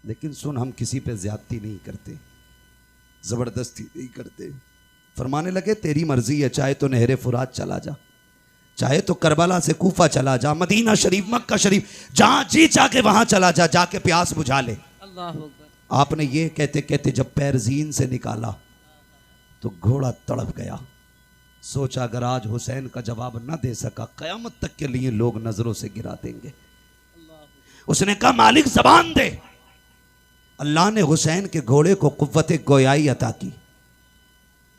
लेकिन सुन, हम किसी पे ज्यादती नहीं करते, जबरदस्ती नहीं करते। फरमाने लगे तेरी मर्जी है, चाहे तो नहरे फुरात चला जा, चाहे तो करबला से कूफा चला जा, मदीना शरीफ, मक्का शरीफ, जहां जी जाके वहां चला जा, जाके प्यास बुझा ले। अल्लाह अकबर। आपने ये कहते कहते जब पैर जीन से निकाला तो घोड़ा तड़प गया। सोचा अगर आज हुसैन का जवाब न दे सका, कयामत तक के लिए लोग नजरों से गिरा देंगे। उसने कहा मालिक जबान दे। अल्लाह ने हुसैन के घोड़े को कुव्वत गोयाई अता की।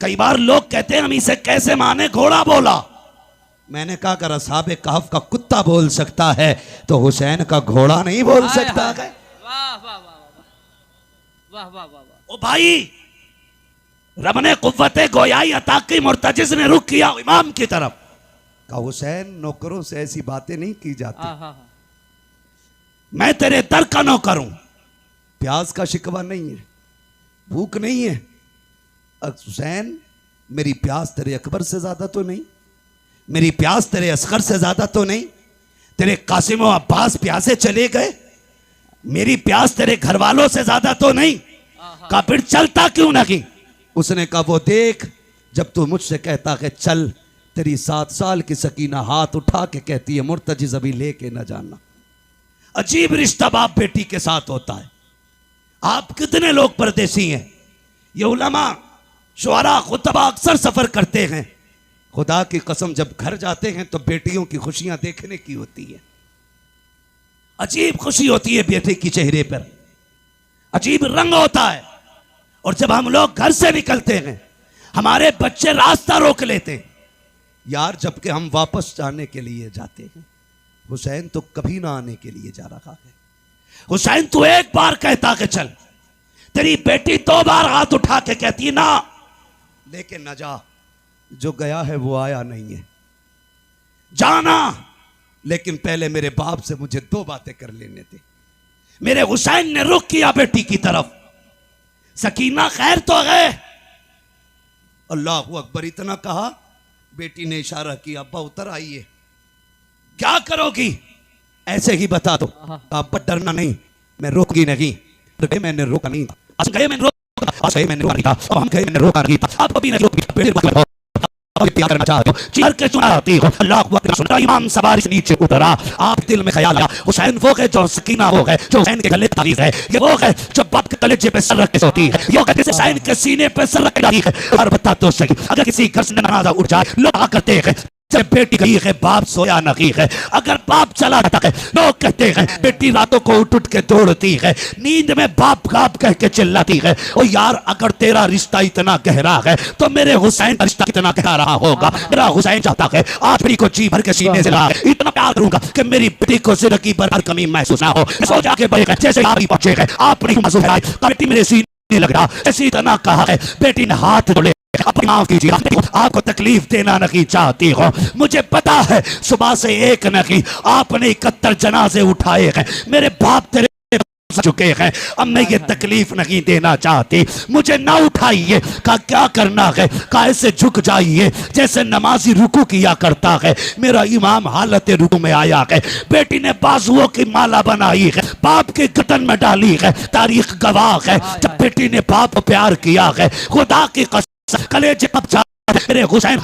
कई बार लोग कहते हैं हम इसे कैसे माने, घोड़ा बोला। मैंने कहा अगर असहाबे कहफ का कुत्ता बोल सकता है तो हुसैन का घोड़ा नहीं बोल सकता है। वाह वाह वाह वाह वाह वाह वाह। ओ भाई, रब ने कुव्वत गोयाई अता की, मुर्तजिज ने रुख किया इमाम की तरफ। कहा हुसैन नौकरों से ऐसी बातें नहीं की जाती, मैं तेरे दर का नौकर हूं। प्यास का शिकवा नहीं है, भूख नहीं है। हुसैन मेरी प्यास तेरे अकबर से ज्यादा तो नहीं, मेरी प्यास तेरे असगर से ज्यादा तो नहीं, तेरे कासिम और अब्बास प्यासे चले गए, मेरी प्यास तेरे घर वालों से ज्यादा तो नहीं। कहा फिर चलता क्यों नहीं? उसने कहा वो देख, जब तू मुझसे कहता है चल, तेरी 7 साल की सकीना हाथ उठा के कहती है मुर्तजिज अभी लेके न जाना। अजीब रिश्ता बाप बेटी के साथ होता है। आप कितने लोग परदेसी हैं, ये उलमा शुअरा खुतबा अक्सर सफर करते हैं, खुदा की कसम जब घर जाते हैं तो बेटियों की खुशियां देखने की होती है। अजीब खुशी होती है बेटे की चेहरे पर, अजीब रंग होता है। और जब हम लोग घर से निकलते हैं हमारे बच्चे रास्ता रोक लेते हैं यार, जबकि हम वापस जाने के लिए जाते हैं। हुसैन तो कभी ना आने के लिए जा रहा है। हुसैन तू एक बार कहता कि चल, तेरी बेटी 2 बार हाथ उठा के कहती ना, लेकिन न जा। जो गया है वो आया नहीं है, जाना, लेकिन पहले मेरे बाप से मुझे 2 बातें कर लेने थे। मेरे हुसैन ने रुख किया बेटी की तरफ। सकीना खैर तो गए, अल्लाह अकबर इतना कहा, बेटी ने इशारा किया अब्बा उतर आइए। क्या करोगी? ऐसे ही बता दो। आप डरना नहीं, मैं रोकगी नहीं। मैंने रोका नहीं था, मैंने रोका था, हम गए मैंने रोका नहीं था, आप अभी नहीं रोकी। प्यार करना चाहते हो, चीर के सुनाती हो, अल्लाह अकबर सुन रहा। इमाम सवारी से नीचे उतरा, आप दिल में ख्याल आया हुसैन वो है जो सकीना हो गए, जो हुसैन के गले तारीफ है, ये वो है जो बाप के कलेजे पे सर रख के सोती है, ये है हुसैन के सीने पे सर रख के डाली है। और बता तो सही, अगर किसी घर से नाराजा उठ जाए लोग करते हैं जब बेटी गई है बाप सोया नहीं है, अगर बाप चला जाता है लोग कहते हैं बेटी रातों को उठ उठ के दौड़ती है, नींद में बाप बाप कह के चिल्लाती है। ओ यार, अगर तेरा रिश्ता इतना गहरा है तो मेरे हुसैन का रिश्ता कितना गहरा रहा होगा। मेरा हुसैन चाहता है आज बेटी को जी भर के सीने से ला, इतना प्यार करूंगा कि मेरी बेटी को जिंदगी भर हर कमी महसूस ना हो। सो जाके बैठे जैसे आप पहुंचे हैं, आप नहीं महसूस आए बेटी मेरे सीने लग रहा, ऐसी इतना कहा है। बेटी ने हाथ जोड़े, अपनी माफ कीजिए, आपको तकलीफ देना नहीं चाहती हो, मुझे पता है। सुबह से एक नहीं आपने 71 जनाजे उठाए हैं, मेरे बाप तेरे चुके हैं, अब मैं ये तकलीफ नहीं देना चाहती, मुझे ना उठाइए। का क्या करना है, का ऐसे झुक जाइए जैसे नमाजी रुकू किया करता है। मेरा इमाम हालत रुकू में आया है, बेटी ने बाजुओं की माला बनाई है, बाप के गटन में डाली है। तारीख गवाह है, जब बेटी ने बाप को प्यार किया है, खुदा की कसम कलेजे कब जा मेरे हुसैन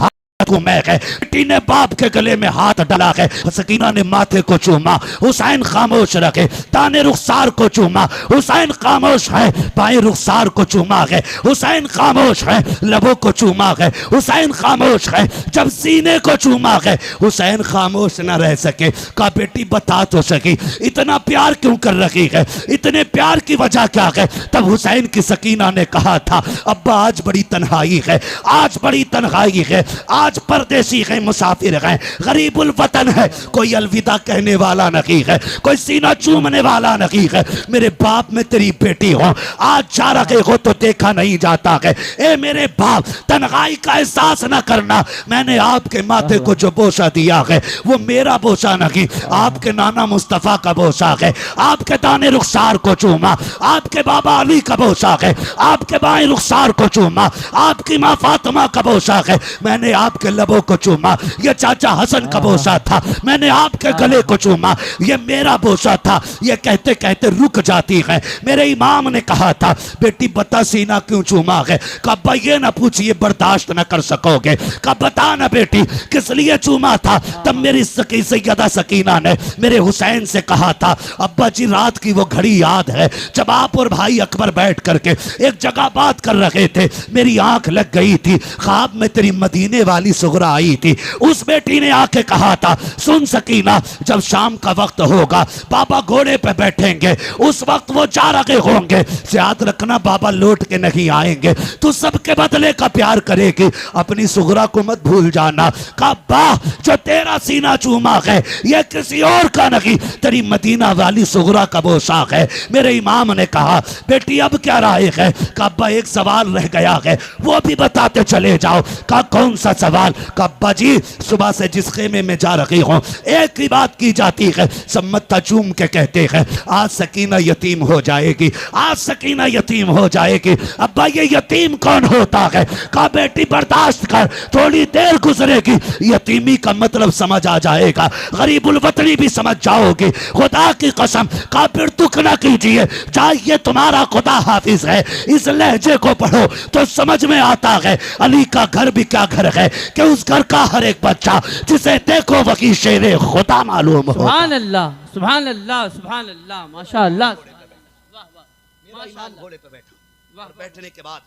मैं है। बेटी ने बाप के गले में हाथ डाला है, सकीना ने माथे को चूमा, हुसैन खामोश रखे, दाने रुखसार को चूमा, हुसैन खामोश है, बाएं रुखसार को चूमा है, हुसैन खामोश है, लबों को चूमा है, हुसैन खामोश है, जब सीने को चूमा है, हुसैन खामोश न रह सके। का बेटी बता तो सकी इतना प्यार क्यों कर रही है, इतने प्यार की वजह क्या है? तब हुसैन की सकीना ने कहा था अब्बा आज बड़ी तन्हाई है, आज बड़ी तन्हाई है, आज परदेसी है, मुसाफिर है, गरीबुल वतन है, कोई अलविदा कहने वाला नहीं है, कोई सीना चूमने वाला नहीं है। मेरे बाप में तेरी बेटी हो, आज जा रहे हो तो देखा नहीं जाता है। ए मेरे बाप, तन्हाई का एहसास न करना, मैंने आपके माथे को जो बोसा दिया है वो मेरा बोसा नहीं, आपके नाना मुस्तफा का बोसा है। आपके दाने रुखसार को चूमा, आपके बाबा अली का बोसा है, आपके बाएं रुखसार को चूमा, आपकी माँ फातिमा का बोसा है। मैंने आप आपके लबों को चूमा, ये चाचा हसन का बोसा था, मैंने आपके गले को चूमा, ये मेरा बोसा था। ये कहते कहते रुक जाती है। मेरे इमाम ने कहा था बेटी बता सीना क्यों चूमा है? कब ये ना पूछिए बर्दाश्त न कर सकोगे। कब बता ना बेटी किस लिए चूमा था? तब मेरी सैयदा सकीना ने मेरे हुसैन से कहा था अब्बा जी रात की वो घड़ी याद है जब आप और भाई अकबर बैठ करके एक जगह बात कर रहे थे, मेरी आंख लग गई थी, ख्वाब में तेरी मदीने वाली सुगरा आई थी। उस बेटी ने आके कहा था सुन सकीना जब शाम का वक्त होगा बाबा घोड़े पे बैठेंगे, उस वक्त वो जा रहे होंगे, याद रखना बाबा लौट के नहीं आएंगे, तू सबके बदले का प्यार करेगी, अपनी सुगरा को मत भूल जाना। कब्बा जो तेरा सीना चूमा है ये किसी और का नहीं, तेरी मदीना वाली सुगरा का पोशाक है। मेरे इमाम ने कहा बेटी अब क्या राय है? कब्बा एक सवाल रह गया है वो भी बताते चले जाओ। का कौन सा सवाल? कब्बा जी सुबह से जिस खेमे में जा रही हूँ एक ही बात की जाती है, सब मत्था चूम के कहते हैं आज सकीना यतीम हो जाएगी, आज सकीना यतीम हो जाएगी। अब्बा ये यतीम कौन होता है? का बेटी बर्दाश्त कर, थोड़ी देर गुजरेगी यतीमी का मतलब समझ आ जाएगा, गरीबुल वतनी भी समझ जाओगे। खुदा की कसम का फिर दुख ना कीजिए, चाहिए तुम्हारा खुदा हाफिज है, इस लहजे को पढ़ो तो समझ में आता है अली का घर भी क्या घर है कि उस घर का हर एक बच्चा जिसे देखो वही शेरे खुदा मालूम हो। सुभान अल्लाह, सुभान अल्लाह, सुभान अल्लाह, माशाअल्लाह। वाह वाह, मेरा इमाम घोड़े पे बैठा, वाह, और बैठने के बाद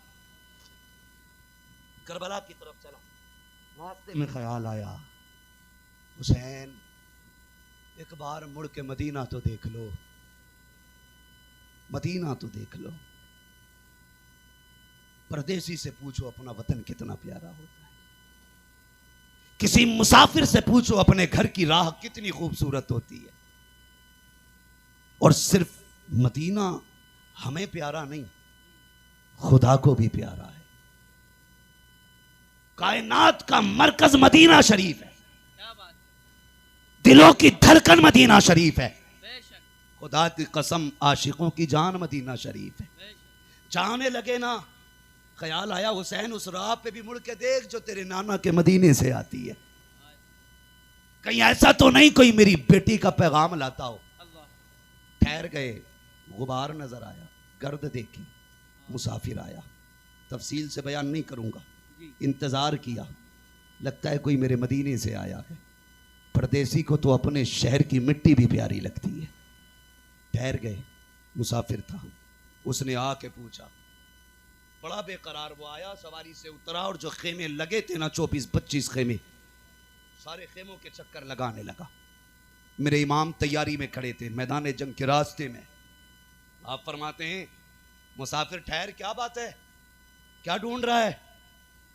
करबला की तरफ चला। रास्ते में ख्याल आया हुसैन एक बार मुड़ के मदीना तो देख लो, मदीना तो देख लो। परदेसी से पूछो अपना वतन कितना प्यारा होता है, किसी मुसाफिर से पूछो अपने घर की राह कितनी खूबसूरत होती है। और सिर्फ मदीना हमें प्यारा नहीं, खुदा को भी प्यारा है। कायनात का मरकज मदीना शरीफ है, क्या बात, दिलों की धड़कन मदीना शरीफ है। बेशक, खुदा की कसम आशिकों की जान मदीना शरीफ है। बेशक। जाने लगे ना ख्याल आया हुसैन उस राह पे भी मुड़ के देख जो तेरे नाना के मदीने से आती है, कहीं ऐसा तो नहीं कोई मेरी बेटी का पैगाम लाता हो। अल्लाह, ठहर गए, गुबार नजर आया, गर्द देखी, मुसाफिर आया, तफसील से बयान नहीं करूंगा। जी। इंतजार किया, लगता है कोई मेरे मदीने से आया है। परदेसी को तो अपने शहर की मिट्टी भी प्यारी लगती है। ठहर गए, मुसाफिर था, उसने आके पूछा, बड़ा बेकरार वो आया, सवारी से उतरा और जो खेमे लगे थे ना 24-25 खेमे, सारे खेमों के चक्कर लगाने लगा। मेरे इमाम तैयारी में खड़े थे मैदान जंग के रास्ते में। आप फरमाते हैं मुसाफिर ठहर, क्या बात है, क्या ढूंढ रहा है?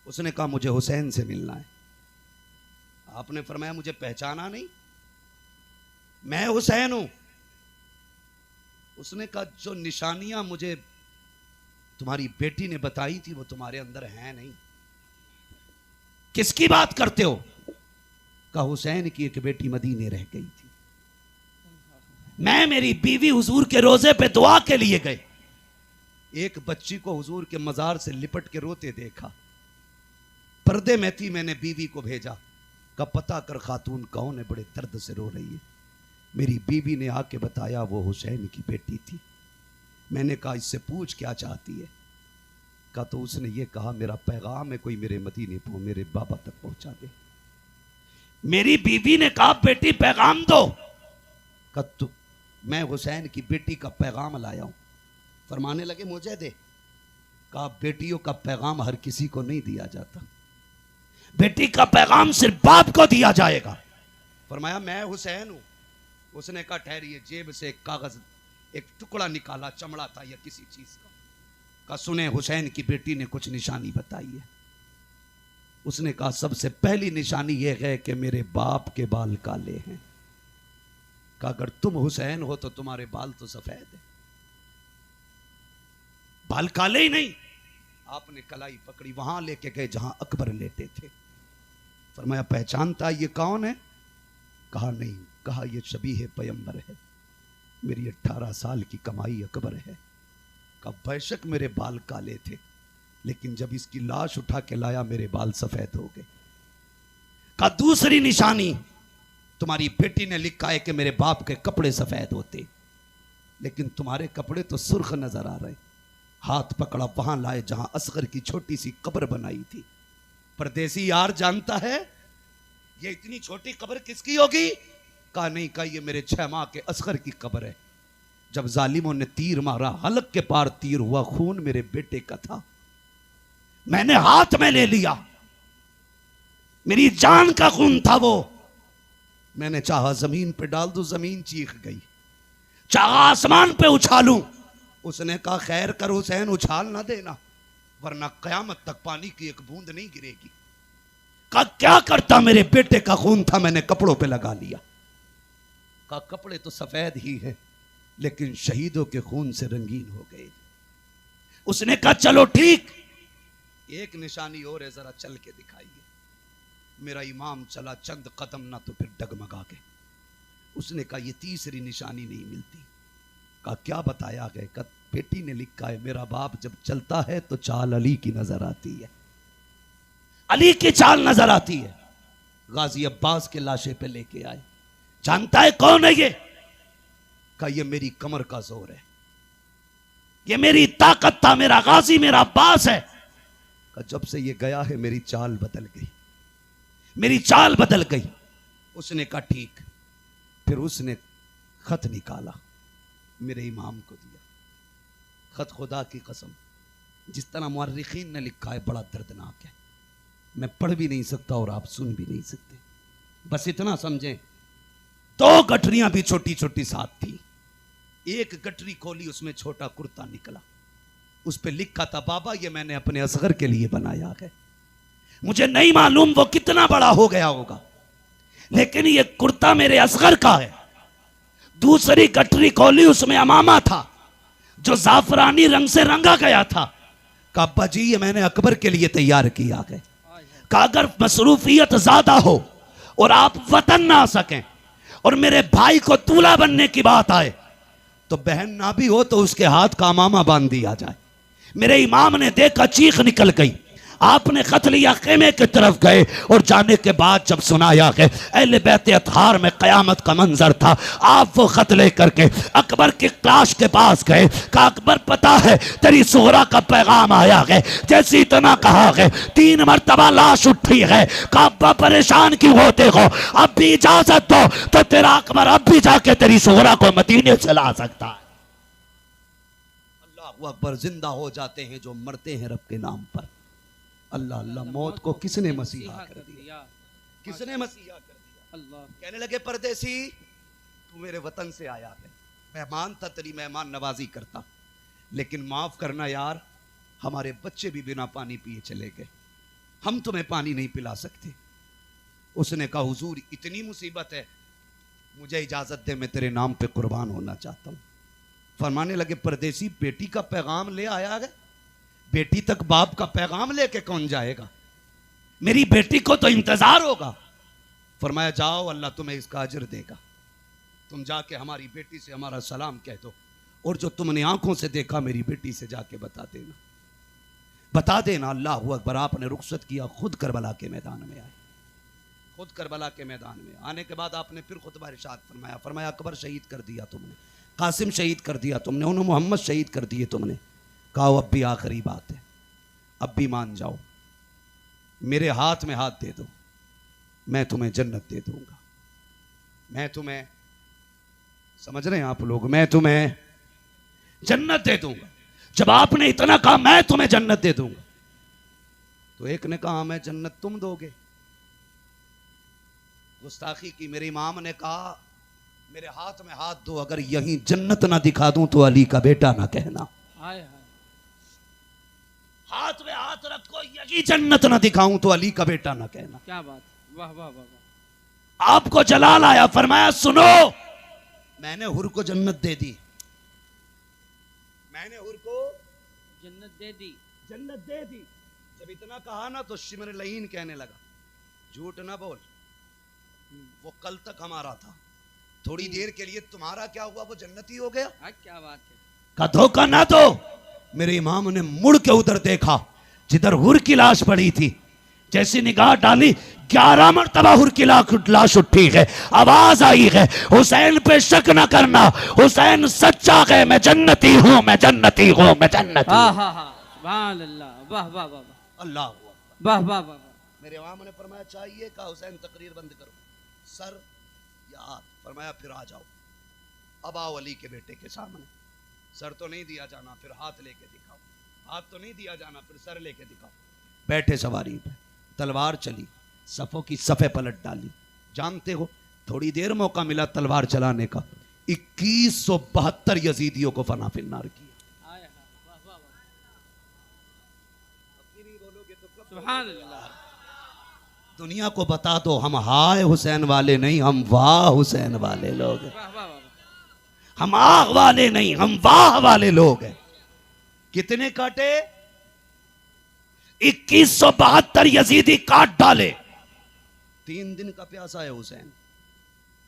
उसने कहा मुझे हुसैन से मिलना है। आपने फरमाया मुझे पहचाना नहीं, मैं हुसैन हूं। उसने कहा जो निशानियां मुझे तुम्हारी बेटी ने बताई थी वो तुम्हारे अंदर हैं नहीं। किसकी बात करते हो? कहा हुसैन की एक बेटी मदीने रह गई थी, मैं मेरी बीवी हुजूर के रोजे पे दुआ के लिए गए, एक बच्ची को हुजूर के मजार से लिपट के रोते देखा, पर्दे में थी, मैंने बीवी को भेजा, का पता कर खातून कौन है, बड़े दर्द से रो रही है। मेरी बीवी ने आके बताया वो हुसैन की बेटी थी। मैंने कहा इससे पूछ क्या चाहती है? कहा तो उसने ये कहा मेरा पैगाम है कोई मेरे मदीने को मेरे बाबा तक पहुंचा दे। मेरी बीवी ने कहा बेटी पैगाम दो। कहा तू, मैं हुसैन की बेटी का पैगाम लाया हूं। फरमाने लगे मुझे दे। कहा बेटियों का पैगाम हर किसी को नहीं दिया जाता, बेटी का पैगाम सिर्फ बाप को दिया जाएगा। फरमाया मैं हुसैन हूं। उसने कहा ठहरिए, जेब से एक कागज, एक टुकड़ा निकाला, चमड़ा था या किसी चीज का। कहा सुने हुसैन की बेटी ने कुछ निशानी बताई है। उसने कहा सबसे पहली निशानी यह है कि मेरे बाप के बाल काले हैं। कहा अगर तुम हुसैन हो तो तुम्हारे बाल तो सफेद है, बाल काले ही नहीं। आपने कलाई पकड़ी, वहां लेके गए जहां अकबर लेटे थे। फरमाया पहचानता ये कौन है? कहा नहीं। कहा ये शबीह पैगंबर है, मेरी 18 साल की कमाई अकबर है। कहा बेशक मेरे बाल काले थे, लेकिन जब इसकी लाश उठा के लाया मेरे बाल सफेद हो गए। का दूसरी निशानी, तुम्हारी बेटी ने लिखा है कि मेरे बाप के कपड़े सफेद होते, लेकिन तुम्हारे कपड़े तो सुर्ख नजर आ रहे। हाथ पकड़ा, वहां लाए जहां असगर की छोटी सी कब्र बनाई थी। परदेसी यार जानता है ये इतनी छोटी कब्र किसकी होगी? कहा नहीं, कहा ये मेरे 6 माह के असगर की कब्र है। जब जालिमों ने तीर मारा, हलक के पार तीर हुआ, खून मेरे बेटे का था, मैंने हाथ में ले लिया, मेरी जान का खून था वो। मैंने चाहा जमीन पे डाल दूं, जमीन चीख गई, चाहा आसमान पे उछालूं। उसने कहा खैर कर हुसैन, उछाल ना देना, वरना कयामत तक पानी की एक बूंद नहीं गिरेगी। कहा क्या करता, मेरे बेटे का खून था, मैंने कपड़ों पे लगा लिया। कहा कपड़े तो सफेद ही हैं, लेकिन शहीदों के खून से रंगीन हो गए। उसने कहा चलो ठीक, एक निशानी और है, जरा चल के दिखाइए। मेरा इमाम चला चंद कदम, ना तो फिर डगमगा गए। उसने कहा ये तीसरी निशानी नहीं मिलती। कहा क्या बताया गया? कहा बेटी ने लिखा है मेरा बाप जब चलता है तो चाल अली की नजर आती है, अली की चाल नजर आती है। गाजी अब्बास के लाशे पे लेके आए। जानता है कौन है ये? कहा ये मेरी कमर का जोर है, ये मेरी ताकत था, मेरा गाजी मेरा अब्बास है। कहा जब से ये गया है मेरी चाल बदल गई, मेरी चाल बदल गई। उसने कहा ठीक। फिर उसने खत निकाला, मेरे इमाम को दिया। खत खुदा की कसम जिस तरह मुअर्रिखीन ने लिखा है बड़ा दर्दनाक है, मैं पढ़ भी नहीं सकता और आप सुन भी नहीं सकते। बस इतना समझें, 2 गठरियां भी छोटी छोटी साथ थी। एक गठरी खोली, उसमें छोटा कुर्ता निकला, उस पर लिखा था बाबा ये मैंने अपने असगर के लिए बनाया है, मुझे नहीं मालूम वो कितना बड़ा हो गया होगा, लेकिन ये कुर्ता मेरे असगर का है। दूसरी गठरी खोली, उसमें अमामा था जो जाफरानी रंग से रंगा गया था। कहा अब्बा जी ये मैंने अकबर के लिए तैयार किया है। कहा अगर मसरूफियत ज्यादा हो और आप वतन ना आ सकें और मेरे भाई को दूल्हा बनने की बात आए तो बहन ना भी हो तो उसके हाथ का अमामा बांध दिया जाए। मेरे इमाम ने देखा, चीख निकल गई। आपने खत लिया, खेमे की तरफ गए और जाने के बाद जब सुनाया कि अहले बैत अतहार में कयामत का मंजर था, आप वो खत लेकर के अकबर की क्लास के पास गए। कहा अकबर पता है तेरी सोहरा का पैगाम आया है। जैसे इतना कहा है 3 मरतबा लाश उठी है। कहा अब्बा परेशान क्यों होते हो, अब भी इजाजत दो तो तेरा अकबर अब भी जाके तेरी सोहरा को मदीने से ला सकता है। अल्लाह अकबर, जिंदा हो जाते हैं जो मरते हैं रब के नाम पर। अल्लाह अल्लाह, मौत को किसने मसीहा कर दिया, किसने मसीहा कर दिया। अल्लाह कहने लगे परदेसी तू मेरे वतन से आया है, मेहमान था, तेरी मेहमान नवाजी करता, लेकिन माफ करना यार हमारे बच्चे भी बिना पानी पिए चले गए, हम तुम्हें पानी नहीं पिला सकते। उसने कहा हुजूर इतनी मुसीबत है, मुझे इजाजत दे, मैं तेरे नाम पे कुर्बान होना चाहता हूं। फरमाने लगे परदेसी बेटी का पैगाम ले आया है, बेटी तक बाप का पैगाम लेके कौन जाएगा, मेरी बेटी को तो इंतजार होगा। फरमाया जाओ अल्लाह तुम्हें इसका अजर देगा, तुम जाके हमारी बेटी से हमारा सलाम कह दो, और जो तुमने आंखों से देखा मेरी बेटी से जाके बता देना, बता देना। अल्लाह अकबर, आपने रुखसत किया, खुद करबला के मैदान में आए। खुद करबला के मैदान में आने के बाद आपने फिर खुतबा इरशाद फरमाया। फरमाया अकबर शहीद कर दिया तुमने, कासिम शहीद कर दिया तुमने, उन्होंने मोहम्मद शहीद कर दिए तुमने। कहा अब भी आखिरी बात है, अब भी मान जाओ, मेरे हाथ में हाथ दे दो, मैं तुम्हें जन्नत दे दूंगा। मैं तुम्हें, समझ रहे हैं आप लोग, मैं तुम्हें जन्नत दे दूंगा। जब आपने इतना कहा मैं तुम्हें जन्नत दे दूंगा, तो एक ने कहा मैं जन्नत तुम दोगे, गुस्ताखी की। मेरे इमाम ने कहा मेरे हाथ में हाथ दो, अगर यहीं जन्नत ना दिखा दूं तो अली का बेटा ना कहना। हाथ में हाथ रखो, यही जन्नत ना दिखाऊं तो अली का बेटा ना कहना। क्या बात, वाह वाह वाह। आपको जलाल आया, फरमाया सुनो, मैंने हुर को जन्नत दे दी, मैंने हुर को जन्नत दे दी, जन्नत दे दी। जब इतना कहा ना तो शिमर लहीन कहने लगा झूठ ना बोल, वो कल तक हमारा था, थोड़ी देर के लिए तुम्हारा क्या हुआ, वो जन्नती हो गया। क्या बात है। का धोखा ना दो। मेरे इमाम ने मुड़ के उधर देखा जिधर हुर की लाश पड़ी थी, जैसी निगाह डाली 11 मरतबा हुर की लाश उठी है, आवाज आई है हुसैन पे शक न करना, हुसैन सच्चा है, मैं जन्नती हूँ, मैं जन्नती हूँ, मैं जन्नती हूँ। सुभान अल्लाह, वाह वाह वाह, अल्लाह वाह वाह वाह। मेरे इमाम ने फरमाया चाहिए का हुसैन तकरीर बंद करो, सर या हाथ, फरमाया फिर आ जाओ, अब आओ अली के बेटे के सामने। सर तो नहीं दिया जाना, फिर हाथ लेके दिखाओ, हाथ तो नहीं दिया जाना, फिर सर लेके दिखाओ। बैठे सवारी पे, तलवार चली, सफों की सफे पलट डाली। जानते हो थोड़ी देर मौका मिला तलवार चलाने का, 2172 यजीदियों को फना फिन्नार किया। सुभान अल्लाह। दुनिया को बता दो हम हाय हुसैन वाले नहीं, हम वाह हुसैन वाले लोग हैं। हम आग वाले नहीं, हम वाह वाले लोग हैं। कितने काटे? 2172 यजीदी काट डाले। 3 दिन का प्यासा है हुसैन,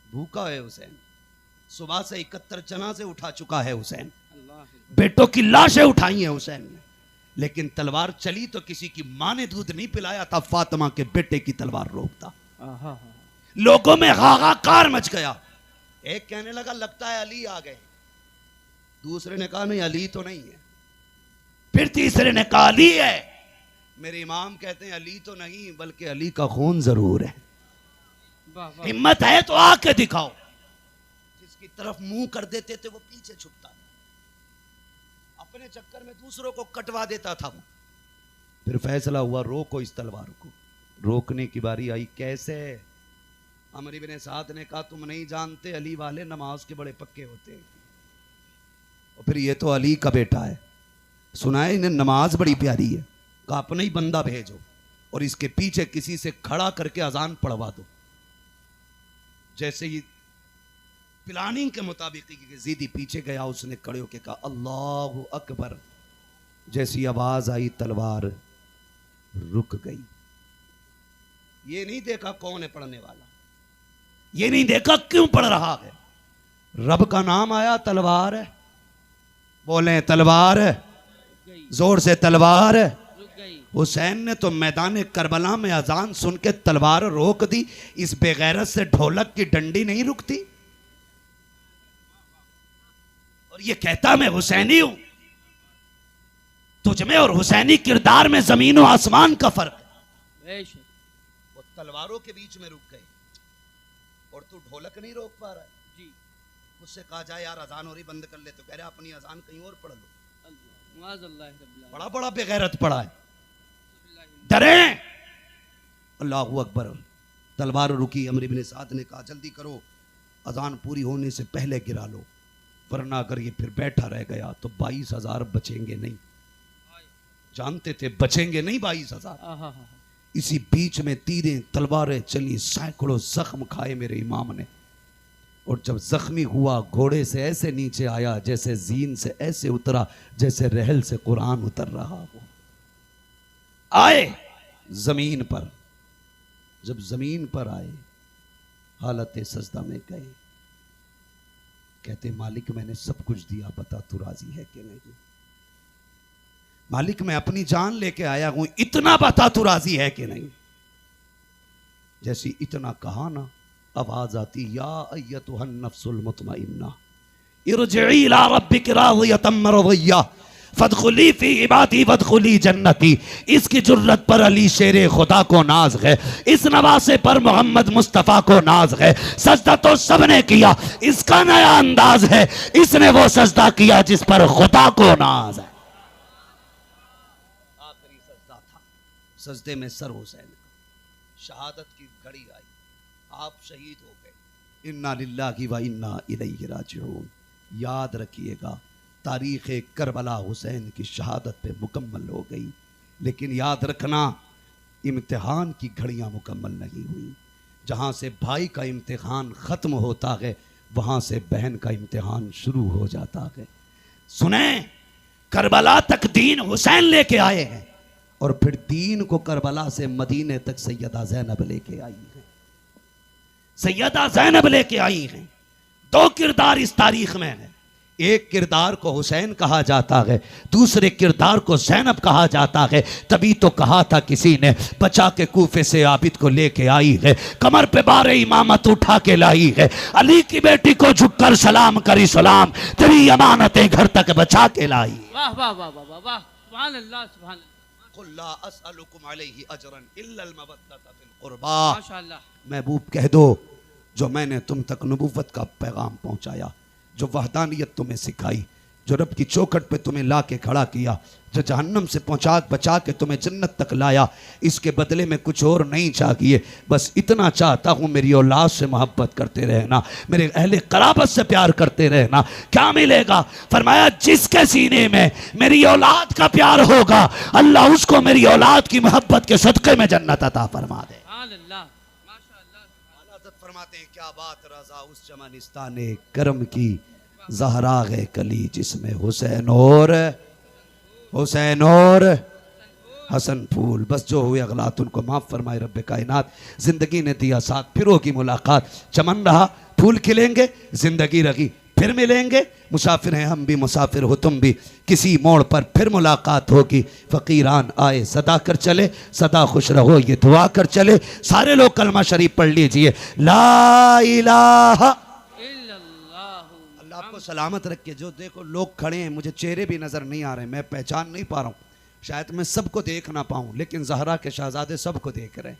भूखा है हुसैन, सुबह से 71 जनाजे उठा चुका है हुसैन, बेटों की लाशें उठाई हैं हुसैन ने, लेकिन तलवार चली तो किसी की मां ने दूध नहीं पिलाया था, फातिमा के बेटे की तलवार रोकता। लोगों में हाहाकार मच गया। एक कहने लगा लगता है अली आ गए, दूसरे ने कहा नहीं अली तो नहीं है, फिर तीसरे ने कहा अली है। मेरे इमाम कहते हैं अली तो नहीं बल्कि अली का खून जरूर है। हिम्मत है तो आके दिखाओ। जिसकी तरफ मुंह कर देते थे वो पीछे छुपता था, अपने चक्कर में दूसरों को कटवा देता था वो। फिर फैसला हुआ रोको इस तलवार को। रोकने की बारी आई, कैसे? अमर इब्न साद ने कहा तुम नहीं जानते अली वाले नमाज के बड़े पक्के होते हैं, और फिर ये तो अली का बेटा है, सुना है इन्हें नमाज बड़ी प्यारी है, कहा अपना ही बंदा भेजो और इसके पीछे किसी से खड़ा करके अजान पढ़वा दो। जैसे ही प्लानिंग के मुताबिक जीदी पीछे गया, उसने खड़े होकर कहा अल्लाहु अकबर। जैसी आवाज आई तलवार रुक गई। ये नहीं देखा कौन है पढ़ने वाला, ये नहीं देखा क्यों पढ़ रहा है, रब का नाम आया तलवार है। बोले तलवार है, जोर से तलवार है। हुसैन ने तो मैदान करबला में अजान सुन के तलवार रोक दी। इस बेगैरत से ढोलक की डंडी नहीं रुकती। और ये कहता मैं हुसैनी हूं। तुझमें और हुसैनी किरदार में जमीन और आसमान का फर्क है। वो तलवारों के बीच में रुक गए और तू ढोलक नहीं रोक पा रहा है जी। उससे कहा जाए यार अजान हो रही बंद कर ले, तो कह रहे अपनी अजान कहीं और पढ़ लो। बड़ा बड़ा बेगैरत पड़ा है। डरे अल्लाहू अकबर। तलवार रुकी। अमर इब्न साद ने कहा जल्दी करो, अजान पूरी होने से पहले गिरा लो, वरना अगर ये फिर बैठा रह गया तो 22,000 बचेंगे नहीं। जानते थे बचेंगे नहीं 22,000। इसी बीच में तीरें तलवारें चली, सैकड़ों जख्म खाए मेरे इमाम ने। और जब जख्मी हुआ घोड़े से ऐसे नीचे आया जैसे जीन से ऐसे उतरा जैसे रहल से कुरान उतर रहा हो। आए जमीन पर। जब जमीन पर आए हालत सजदा में गए। कहते मालिक मैंने सब कुछ दिया, बता तू राजी है कि नहीं? मालिक मैं अपनी जान लेके आया हूं, इतना बता तू राजी है कि नहीं? जैसी इतना कहा ना, आवाज आती या अय्यतुहन नफ्सुल मुतमइन्ना इरजिई इला रब्बिक रादियतम मरदिया फदखुली फी इबादी वदखुली जन्नती। इसकी जुर्रत पर अली शेरे खुदा को नाज है, इस नवासे पर मोहम्मद मुस्तफ़ा को नाज है। सजदा तो सबने किया, इसका नया अंदाज है, इसने वो सजदा किया जिस पर खुदा को नाज है। आखिरी सजदा था, सजदे में सर हुसैन का। शहादत की घड़ी आई, आप शहीद हो गए। इन्ना लिल्लाहि व इन्ना इलैहि राजिऊन। याद रखिएगा तारीख़ करबला हुसैन की शहादत पे मुकम्मल हो गई, लेकिन याद रखना इम्तिहान की घड़ियां मुकम्मल नहीं हुई। जहां से भाई का इम्तिहान ख़त्म होता है वहां से बहन का इम्तिहान शुरू हो जाता है। सुने, करबला तक दीन हुसैन लेके आए हैं और फिर दीन को करबला से मदीने तक सैयदा ज़ैनब लेके आई हैं। सैयदा ज़ैनब लेके आई हैं। दो किरदार इस तारीख में है। एक किरदार को हुसैन कहा जाता है, दूसरे किरदार को ज़ैनब कहा जाता है। तभी तो कहा था किसी ने, बचा के कूफे से आबिद को लेके आई है, कमर पे बारे इमामत उठा के लाई है, अली की बेटी को झुककर सलाम करी सलाम, तेरी अमानतें घर तक बचा के लाई। वाह वाह वाह वाह वाह वाह, सुभान अल्लाह सुभान अल्लाह। कुल ला अस्अलुकुम अलैहि अजरन इल्लल मवद्दता फिल कुर्बा। माशाअल्लाह। महबूब कह दो, जो मैंने तुम तक नबुव्वत का पैगाम पहुंचाया, जो वहदानियत तुम्हें सिखाई, जो रब की चौखट पे तुम्हें ला के खड़ा किया, जो जहन्नम से पहुंचा बचा के तुम्हें जन्नत तक लाया, इसके बदले में कुछ और नहीं चाहिए। बस इतना चाहता हूँ, मेरी औलाद से मोहब्बत करते रहना, मेरे अहले कराबत से प्यार करते रहना। क्या मिलेगा? फरमाया जिसके सीने में मेरी औलाद का प्यार होगा, अल्लाह उसको मेरी औलाद की मोहब्बत के सदक़े में जन्नत अता फरमा दे। फरमाते हैं क्या बात रज़ा उस चमनिस्तान करम की, ज़हरा है कली जिसमें हुसैन और हसन फूल। बस जो हुए अगलात उनको माफ़ फरमाए रब्बे कायनात। ज़िंदगी ने दिया साथ, फिर होगी मुलाकात, चमन रहा फूल खिलेंगे, ज़िंदगी रही फिर मिलेंगे। मुसाफिर हैं हम भी, मुसाफिर हो तुम भी, किसी मोड़ पर फिर मुलाकात होगी। फ़कीरान आए सदा कर चले, सदा खुश रहो ये दुआ कर चले। सारे लोग कलमा शरीफ पढ़ लीजिए, ला इलाहा इल्लल्लाह। अल्लाह आपको सलामत रखे। जो देखो लोग खड़े हैं, मुझे चेहरे भी नज़र नहीं आ रहे, मैं पहचान नहीं पा रहा हूँ, शायद मैं सबको देख ना पाऊँ, लेकिन ज़हरा के शहजादे सबको देख रहे हैं,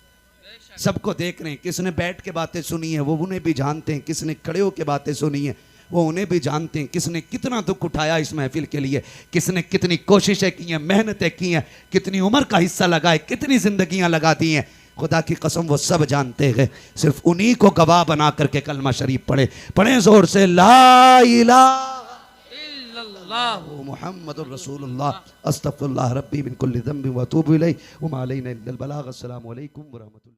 सबको देख रहे हैं। किसने बैठ के बातें सुनी है वो उन्हें भी जानते हैं, किसने खड़े होकर बातें सुनी है वो उन्हें भी जानते हैं। किसने कितना दुख उठाया इस महफिल के लिए, किसने कितनी कोशिशें की हैं, मेहनतें की हैं, कितनी उम्र का हिस्सा लगाए, कितनी जिंदगियां लगा दी हैं, खुदा की कसम वो सब जानते हैं। सिर्फ उन्हीं को गवाह बना करके कलमा शरीफ पढ़े जोर से, ला इलाहा इल्लल्लाह मुहम्मदुर रसूलुल्लाह अस्तगफिरुल्लाह रब्बी मिन कुल्लि ज़ंबिन व अतूबु इलैहि व मा अलैना इल्लल बलाग। अस्सलामु अलैकुम व रहमतुल्लाह।